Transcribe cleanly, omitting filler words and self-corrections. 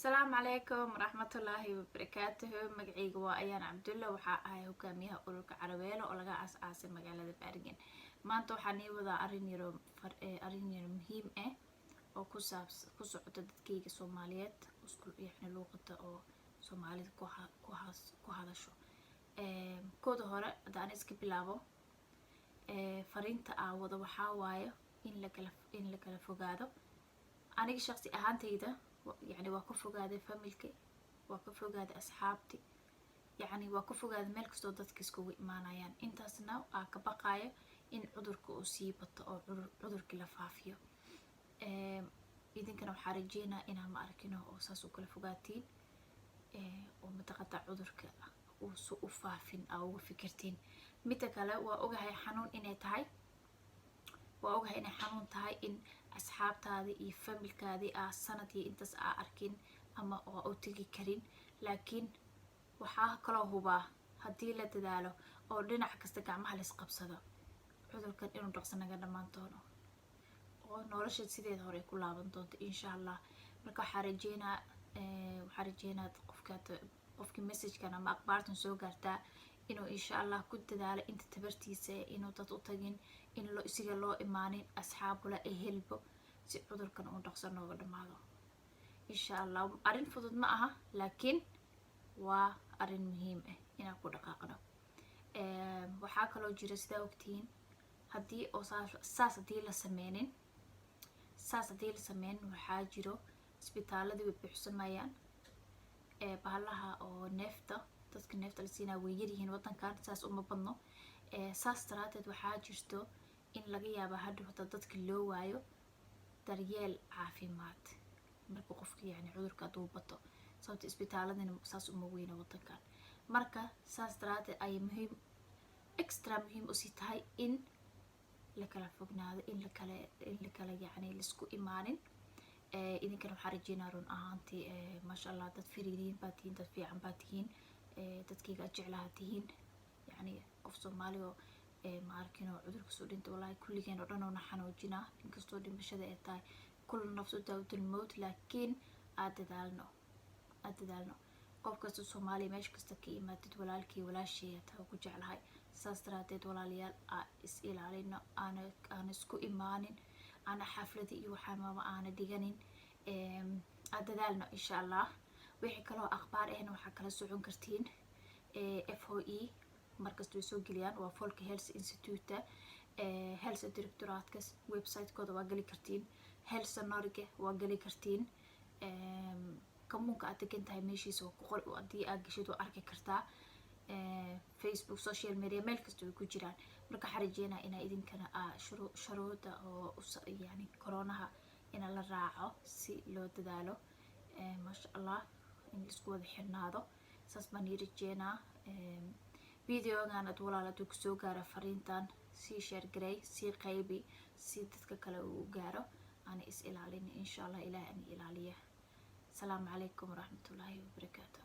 السلام عليكم ورحمة الله وبركاته. مقعيق وأيان عبد الله وحقها هكاميها أولوك عربيلة ولقى أساس مقالة بارجين ما أنتو حني وضع أرينيرو مهم أو كسعة تدكيك سوماليات وسكول يعني لغة أو سوماليات كوهذا شو كود هورا داني اسكي بلابو فرينتا وضع وحاوايا إن لكلا فوقادو أنا شخصي أهانتيدا يعني واكفوق هذا فاميلكي واكفوق هذا أصحابتي يعني واكفوق هذا ملك صدق كسكو إيمانيان أنت سناو كبقايا إن عذرك أصيبت أو عذرك لفافيو إذا كانوا حارجينا إنها ما أركينه أو ساسو كل فوقاتين ومتقطع عذرك وسوء فافين أو فكرتين متكلا وأوجه حنون إني تهاي وأوجه إني حنون تهاي إن asxaabtaadii iyo familkaadii sanadkii intaas arkin ama oo u tagi karin laakiin waxaa kaloo hubaa haddii la dadaalo oo dhinac kasta gacmaha la isqabsado cudurkan inuu dhaqso naga dhammaan doono oo nolosha sideeda hore ku laaban doonto insha Allah. marka waxaan rajeynaa qofkii message-kan ama akhbaartan soo gaartaa inuu insha Allah ku dadaalo inta tabartiisa inuu dad u tagin in isiga loo imaanin asxaabula helbo si cudurkan uu dhaqso nooga dhamaado insha Allah. arrin fudud ma aha laakiin waa arrin muhiim ah inaan ku dhaqaaqno. waxaa kaloo jira sidaa ogtiin haddii oo saas haddii la sameynin waxaa jiro isbitaaladii way buuxsamayaan bahalaha oo neefta dadka neefta la siinaa way yaryihiin wadankan saas uma badno saas daraateed waxaa jirto in laga yaabo hadhow hada dadka loo waayo daryeel caafimaad marka qofka yani cudurka hadduu bato sababta isbitaaladina saas uma weyna wadankan. marka saas daraateed ay extra muhiim u sii tahay in la kala fognaado in la kala yani laisku imaanin. idinkana waxaa rajeynaa run ahaantii maasha Allah dad firiiriin baa tihiin dad fiican baa tihiin dadkayga jeclaha tihiin yani qof Soomaali oo ma arkin oo cudurka soo dhinta wallahi kulligeen oo dhan oo xanuujinaa inkastoo dhimashada ay tahay kullu nafsu daawatul mawt laakiin aad dadaalno qof kasta Soomaali meesh kasta ka imaatid walaalkii walaashii taa ku jeclahay saas daraateed walaalayaal is ilaalino aan isku imaanin ana xafladi iyo waxa ma aana dhiganin aad dadaalno insha Allah. wixii kaloo akhbaar ahna waxa kala socon kartiin FOE markasta way soo geliyaan waa Folk Health Institute health directorate website kooda waa gali kartiin health Norge waa gali kartiin kamunka aad degantahay meeshiisa ku qor haddii aad gashid oo arki kartaa Facebook social media meel kasta way ku jiraan. marka xarijeena ina idinkana shuruuda oo yani koronaha ina la raaco si loo dadaalo maasha Allah in isku wada xirnaado saas baan rajeynaa. videogan aad walaaladu ku soo gaara fariintan si share garay si qaybi si dadka kale uu gaaro ana is ilaalin insha Allah ilaahay ani ilaaliya. السلام عليكم ورحمة الله وبركاته.